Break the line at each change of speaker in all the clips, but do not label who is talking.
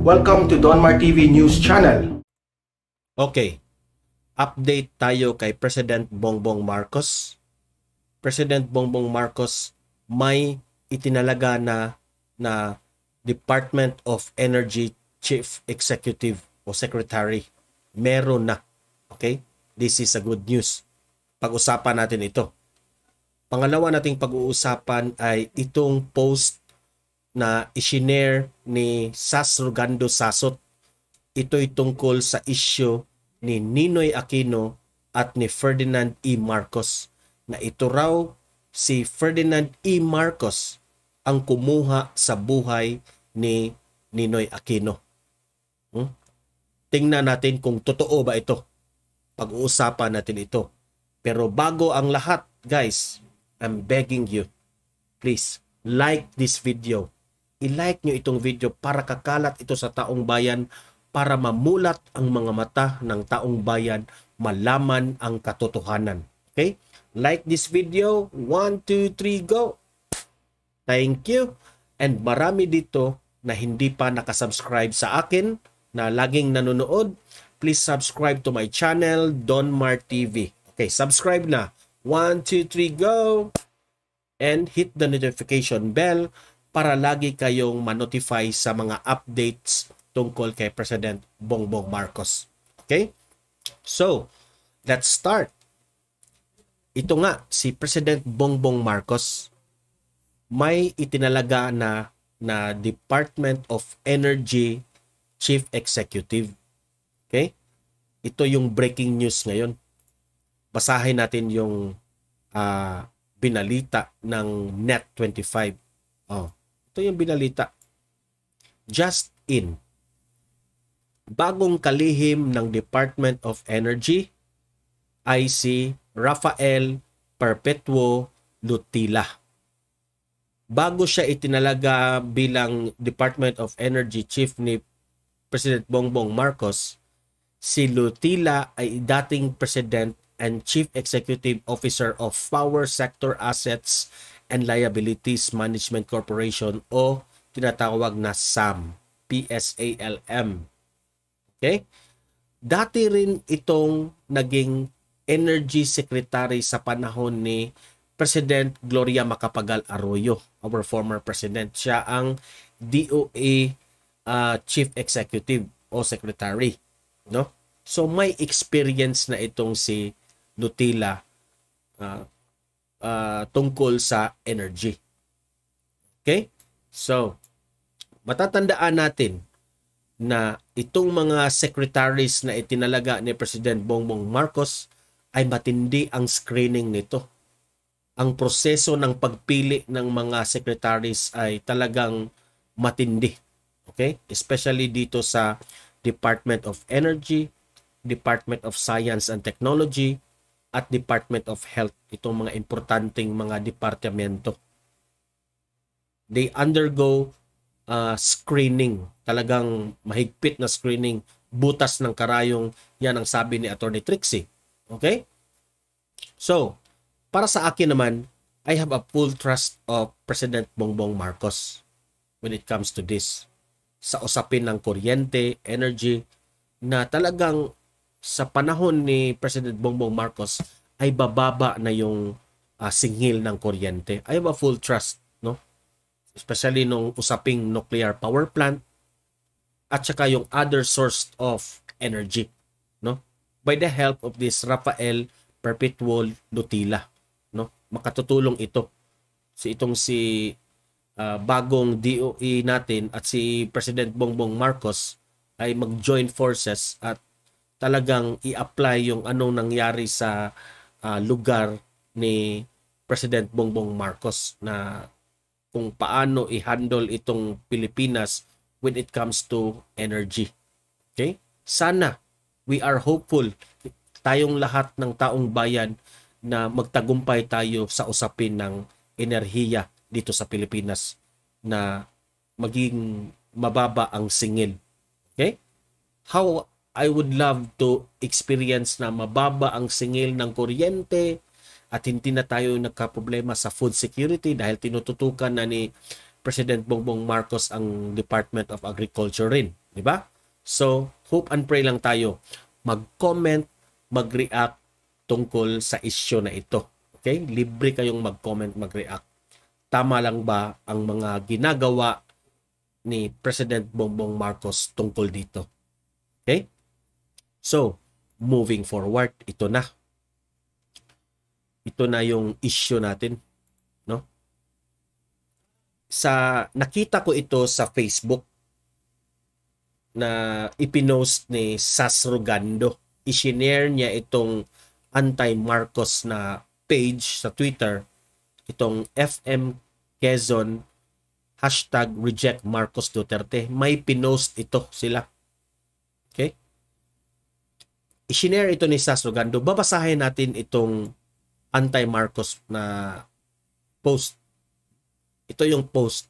Welcome to Donmar TV News Channel.
Okay, update tayo kay President Bongbong Marcos. President Bongbong Marcos may itinalaga na Department of Energy Chief Executive o Secretary. Meron na. Okay? This is a good news. Pag-usapan natin ito. Pangalawa nating pag-uusapan ay itong post na isinare ni Sas Rugando Sasot. Ito'y tungkol sa issue ni Ninoy Aquino at ni Ferdinand E. Marcos na ito raw si Ferdinand E. Marcos ang kumuha sa buhay ni Ninoy Aquino. Tingnan natin kung totoo ba ito. Pag-uusapan natin ito. Pero bago ang lahat, guys, I'm begging you, please, like this video. I-like nyo itong video para kakalat ito sa taong bayan, para mamulat ang mga mata ng taong bayan, malaman ang katotohanan. Okay? Like this video. 1, 2, 3, go! Thank you. And marami dito na hindi pa nakasubscribe sa akin, na laging nanonood. Please subscribe to my channel, Donmar TV. Okay, subscribe na. 1, 2, 3, go! And hit the notification bell para lagi kayong ma-notify sa mga updates tungkol kay President Bongbong Marcos. Okay? So, let's start. Ito nga, si President Bongbong Marcos may itinalaga na Department of Energy Chief Executive. Okay? Ito yung breaking news ngayon. Basahin natin yung binalita ng Net25. Ito yung binalita. Just in. Bagong kalihim ng Department of Energy ay si Rafael Perpetuo Lutila. Bago siya itinalaga bilang Department of Energy Chief ni President Bongbong Marcos, si Lutila ay dating President and Chief Executive Officer of Power Sector Assets and Liabilities Management Corporation o tinatawag na SAM, PSALM. Okay? Dati rin itong naging Energy Secretary sa panahon ni President Gloria Macapagal Arroyo, our former president. Siya ang DOA Chief Executive o Secretary, no? So may experience na itong si Lutila tungkol sa energy. Okay? So, matatandaan natin na itong mga secretaries na itinalaga ni President Bongbong Marcos ay matindi ang screening nito. Ang proseso ng pagpili ng mga secretaries ay talagang matindi. Okay? Especially dito sa Department of Energy, Department of Science and Technology, at Department of Health. Itong mga importanteng mga departamento. They undergo screening. Talagang mahigpit na screening. Butas ng karayong, yan ang sabi ni Attorney Trixie. Okay? So, para sa akin naman, I have a full trust of President Bongbong Marcos when it comes to this. Sa usapin ng kuryente, energy, na talagang sa panahon ni President Bongbong Marcos ay bababa na yung singil ng kuryente. I have a full trust, no? Especially nung usaping nuclear power plant at saka yung other source of energy, no? By the help of this Rafael Perpetuo Lutila, no? Makatutulong ito si bagong DOE natin at si President Bongbong Marcos ay mag-join forces at talagang i-apply yung anong nangyari sa lugar ni President Bongbong Marcos na kung paano i-handle itong Pilipinas when it comes to energy. Okay? Sana, we are hopeful, tayong lahat ng taong bayan na magtagumpay tayo sa usapin ng enerhiya dito sa Pilipinas na maging mababa ang singil. Okay? How I would love to experience na mababa ang singil ng kuryente at hindi na tayo nagkaproblema sa food security dahil tinututukan na ni President Bongbong Marcos ang Department of Agriculture rin. Di ba? So, hope and pray lang tayo. Mag-comment, mag-react tungkol sa issue na ito. Okay? Libre kayong mag-comment, mag-react. Tama lang ba ang mga ginagawa ni President Bongbong Marcos tungkol dito? Okay? So, moving forward, ito na. Ito na yung issue natin, no? Nakita ko ito sa Facebook na ipinost ni Sas Rogando. I-share niya itong anti-Marcos na page sa Twitter, itong FM Quezon #reject Marcos Duterte. May pinost ito sila. Okay? I-share ito ni Sas Rogando. Babasahin natin itong anti-Marcos na post. Ito yung post.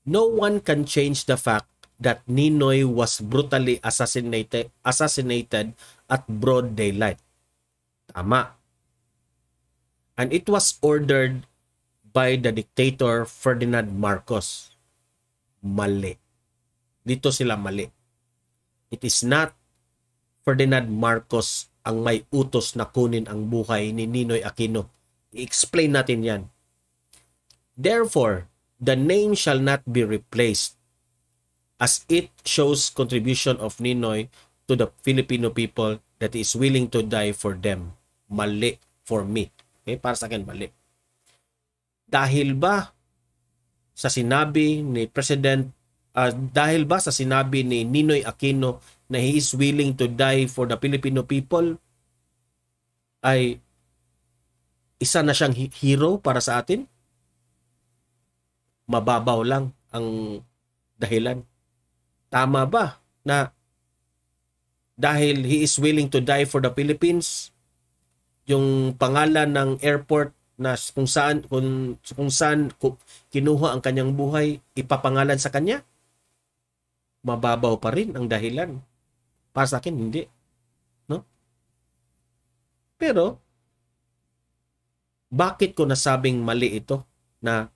No one can change the fact that Ninoy was brutally assassinated at broad daylight. Tama. And it was ordered by the dictator Ferdinand Marcos. Mali. Dito sila mali. It is not Ferdinand Marcos ang may utos na kunin ang buhay ni Ninoy Aquino. I-explain natin yan. Therefore, the name shall not be replaced as it shows contribution of Ninoy to the Filipino people that is willing to die for them. Mali for me. Okay? Para sa akin, mali. Dahil ba sa sinabi ni dahil ba sa sinabi ni Ninoy Aquino na he is willing to die for the Filipino people, ay isa na siyang hero para sa atin? Mababaw lang ang dahilan. Tama ba na dahil he is willing to die for the Philippines, yung pangalan ng airport na kung saan kinuha ang kanyang buhay, ipapangalan sa kanya? Mababaw pa rin ang dahilan. Para sa akin, hindi. No? Pero, bakit ko nasabing mali ito na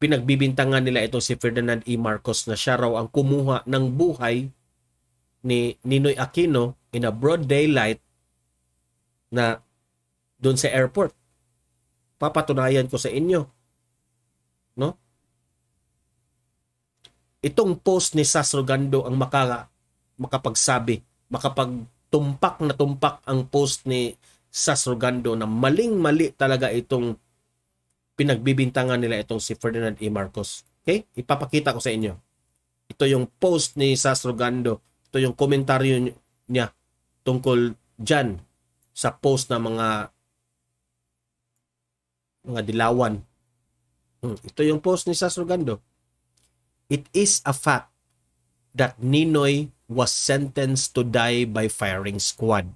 pinagbibintangan nila itong si Ferdinand E. Marcos na siya raw ang kumuha ng buhay ni Ninoy Aquino in a broad daylight na doon sa airport? Papatunayan ko sa inyo. No? Itong post ni Sas Rogando ang makapagsabi, makapagtumpak na tumpak ang post ni Sas Rogando na maling-mali talaga itong pinagbibintangan nila itong si Ferdinand E. Marcos. Okay? Ipapakita ko sa inyo. Ito yung post ni Sas Rogando. Ito yung komentaryo niya tungkol dyan sa post na mga dilawan. Ito yung post ni Sas Rogando. It is a fact that Ninoy was sentenced to die by firing squad.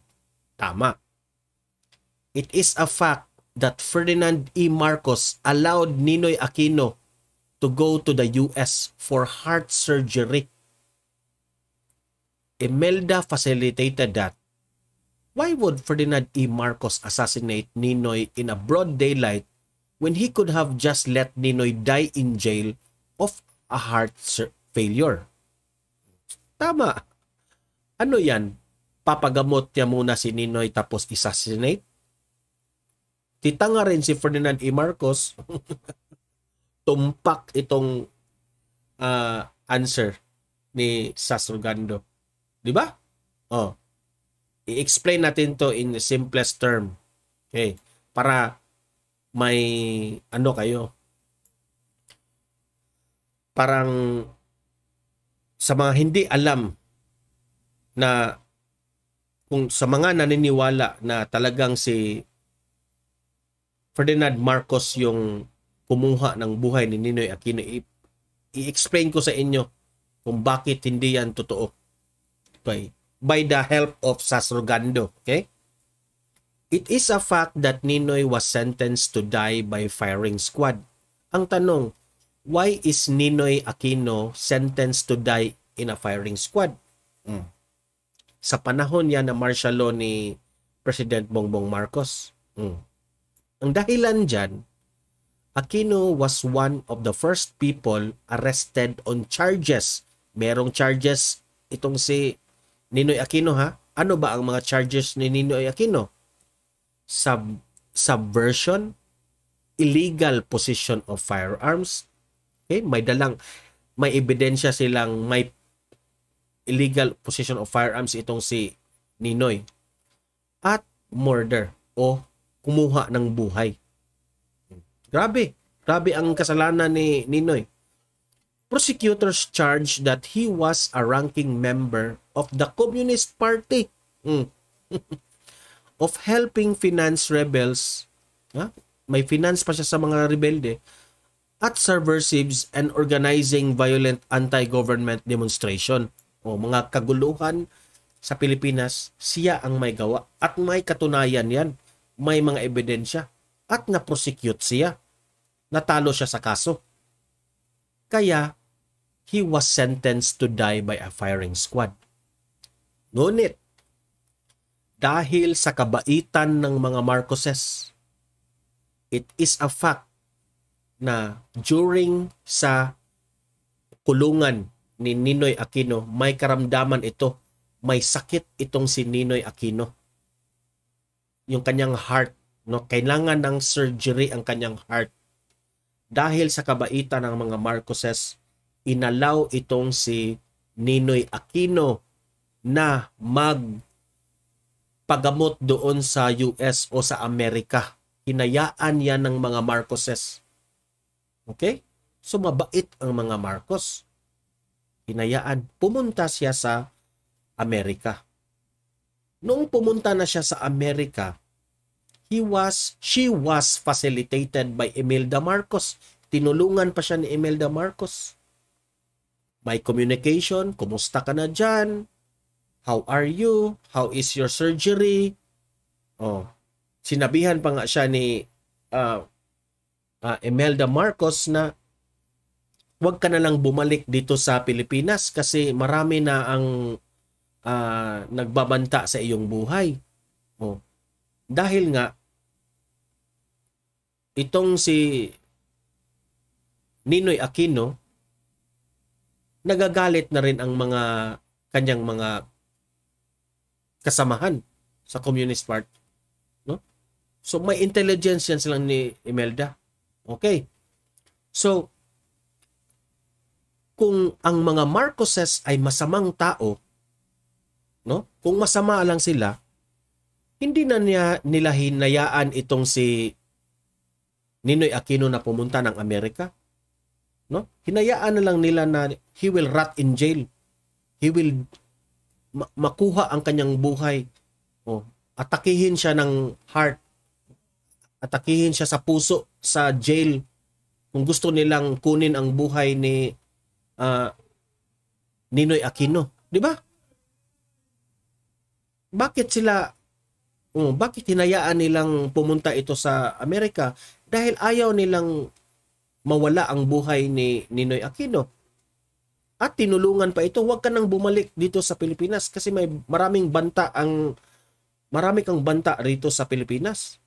Tama. It is a fact that Ferdinand E. Marcos allowed Ninoy Aquino to go to the US for heart surgery. Imelda facilitated that. Why would Ferdinand E. Marcos assassinate Ninoy in a broad daylight when he could have just let Ninoy die in jail of a heart failure? Tama. Ano yan? Papagamot niya muna si Ninoy tapos assassinate? Titanga rin si Ferdinand E. Marcos. Tumpak itong answer ni Sas Rogando. Di ba? Oh. I-explain natin to in the simplest term. Okay. Para may kayo. Parang sa mga hindi alam na kung sa mga naniniwala na talagang si Ferdinand Marcos yung kumuha ng buhay ni Ninoy Aquino, i-explain ko sa inyo kung bakit hindi yan totoo. Okay. By the help of Sas Rogando. Okay? It is a fact that Ninoy was sentenced to die by firing squad. Ang tanong, why is Ninoy Aquino sentenced to die in a firing squad? Sa panahon yan na martial law ni President Bongbong Marcos. Ang dahilan dyan Aquino was one of the first people arrested on charges. Merong charges itong si Ninoy Aquino, ha? Ano ba ang mga charges ni Ninoy Aquino? Subversion, illegal possession of firearms. Okay, may ebidensya silang may illegal possession of firearms itong si Ninoy. At murder o kumuha ng buhay. Grabe ang kasalanan ni Ninoy. Prosecutors charged that he was a ranking member of the Communist Party of helping finance rebels. May finance pa siya sa mga rebelde at subversives and organizing violent anti-government demonstration. Mga kaguluhan sa Pilipinas, siya ang may gawa at may katunayan yan. May mga ebidensya at na-prosecute siya. Natalo siya sa kaso. Kaya, he was sentenced to die by a firing squad. Ngunit, dahil sa kabaitan ng mga Marcoses, it is a fact na during sa kulungan ni Ninoy Aquino, may karamdaman ito, may sakit itong si Ninoy Aquino. Yung kanyang heart, kailangan ng surgery ang kanyang heart. Dahil sa kabaitan ng mga Marcoses, inalaw itong si Ninoy Aquino na magpagamot doon sa US o sa Amerika. Hinayaan yan ng mga Marcoses. Okay? So mabait ang mga Marcos. Hinayaan. Pumunta siya sa Amerika. Noong pumunta na siya sa Amerika, she was facilitated by Imelda Marcos. Tinulungan pa siya ni Imelda Marcos. May communication, kumusta ka na dyan? How are you? How is your surgery? Sinabihan pa nga siya ni Imelda Marcos na huwag ka na lang bumalik dito sa Pilipinas kasi marami na ang nagbabanta sa iyong buhay. Dahil nga itong si Ninoy Aquino, nagagalit na rin ang kanyang mga kasamahan sa Communist Party. So may intelligence yan silang ni Imelda. Okay. So, kung ang mga Marcoses ay masamang tao, kung masama lang sila, hindi na nila hinayaan itong si Ninoy Aquino na pumunta ng Amerika. Hinayaan na lang nila na he will rot in jail. He will makuha ang kanyang buhay. Atakihin siya ng heart. Atakihin siya sa puso, sa jail. Kung gusto nilang kunin ang buhay ni Ninoy Aquino. Di ba? Bakit hinayaan nilang pumunta ito sa Amerika? Dahil ayaw nilang mawala ang buhay ni Ninoy Aquino. At tinulungan pa ito, huwag ka nang bumalik dito sa Pilipinas kasi marami kang banta rito sa Pilipinas.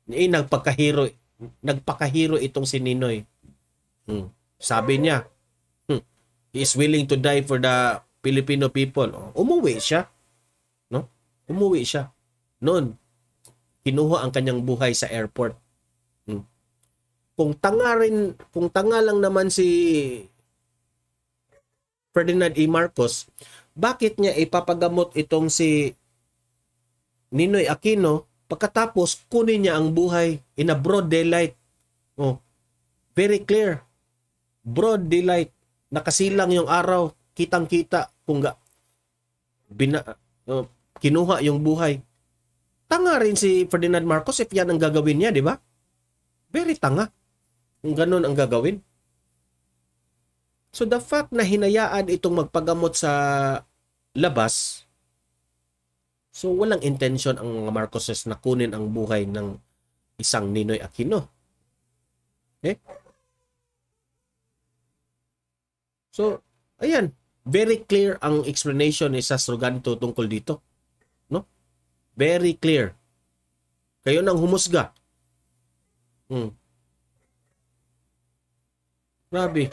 Nagpakahiro itong si Ninoy. Sabi niya, he is willing to die for the Filipino people. Umuwi siya. Umuwi siya. Noon, kinuha ang kanyang buhay sa airport. Kung tanga lang naman si Ferdinand E. Marcos, bakit niya ipapagamot itong si Ninoy Aquino pagkatapos kunin niya ang buhay in a broad daylight? Very clear. Broad daylight. Nakasilang yung araw. Kitang-kita kung kinuha yung buhay. Tanga rin si Ferdinand Marcos if yan ang gagawin niya, di ba? Very tanga. Kung ganun ang gagawin. So the fact na hinayaan itong magpagamot sa labas, so walang intention ang mga Marcoses na kunin ang buhay ng isang Ninoy Aquino. Okay? So, ayan. Very clear ang explanation ni Sastroganito tungkol dito. Very clear. Kayo nang humusga. Grabe.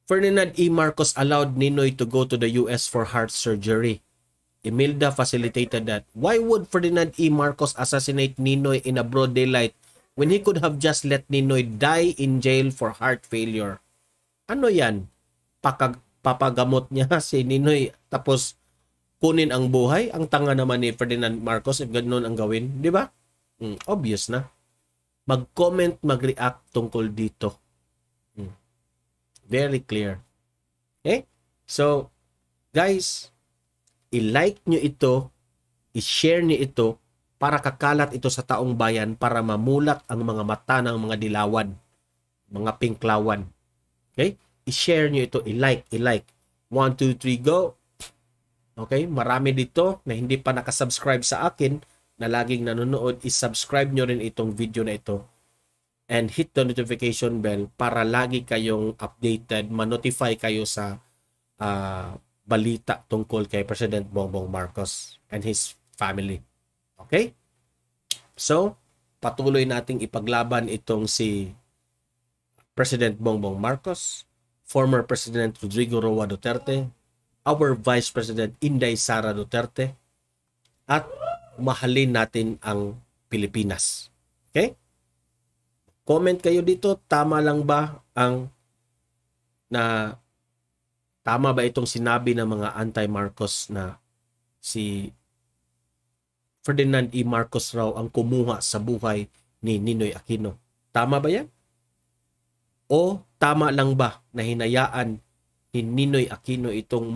Ferdinand E. Marcos allowed Ninoy to go to the US for heart surgery. Imelda facilitated that. Why would Ferdinand E. Marcos assassinate Ninoy in a broad daylight when he could have just let Ninoy die in jail for heart failure? Ano yan? Papagamot niya si Ninoy tapos kunin ang buhay? Ang tanga naman ni Ferdinand Marcos if ganoon ang gawin. Di ba? Obvious na. Mag-comment, mag-react tungkol dito. Very clear. Okay? So, guys, i-like nyo ito, i-share nyo ito para kakalat ito sa taong bayan para mamulak ang mga mata ng mga dilawan, mga pinklawan. Okay? I-share nyo ito, i-like. 1, 2, 3, go! Okay? Marami dito na hindi pa nakasubscribe sa akin na laging nanonood, i-subscribe nyo rin itong video na ito and hit the notification bell para lagi kayong updated, ma-notify kayo sa balita tungkol kay President Bongbong Marcos and his family. Okay? So, patuloy nating ipaglaban itong si President Bongbong Marcos, former President Rodrigo Roa Duterte, our Vice President Inday Sara Duterte, at mahalin natin ang Pilipinas. Okay? Comment kayo dito, tama lang ba tama ba itong sinabi ng mga anti-Marcos na si Ferdinand E. Marcos raw ang kumuha sa buhay ni Ninoy Aquino? Tama ba yan? O tama lang ba na hinayaan ni Ninoy Aquino itong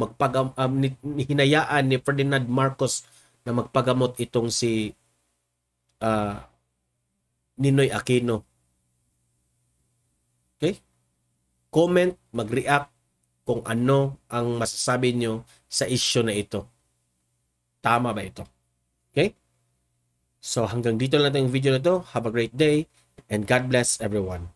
hinayaan ni Ferdinand Marcos na magpagamot itong si Ninoy Aquino? Okay? Comment, mag-react kung ano ang masasabi nyo sa issue na ito. Tama ba ito? Okay? So hanggang dito lang ang video na ito. Have a great day and God bless everyone.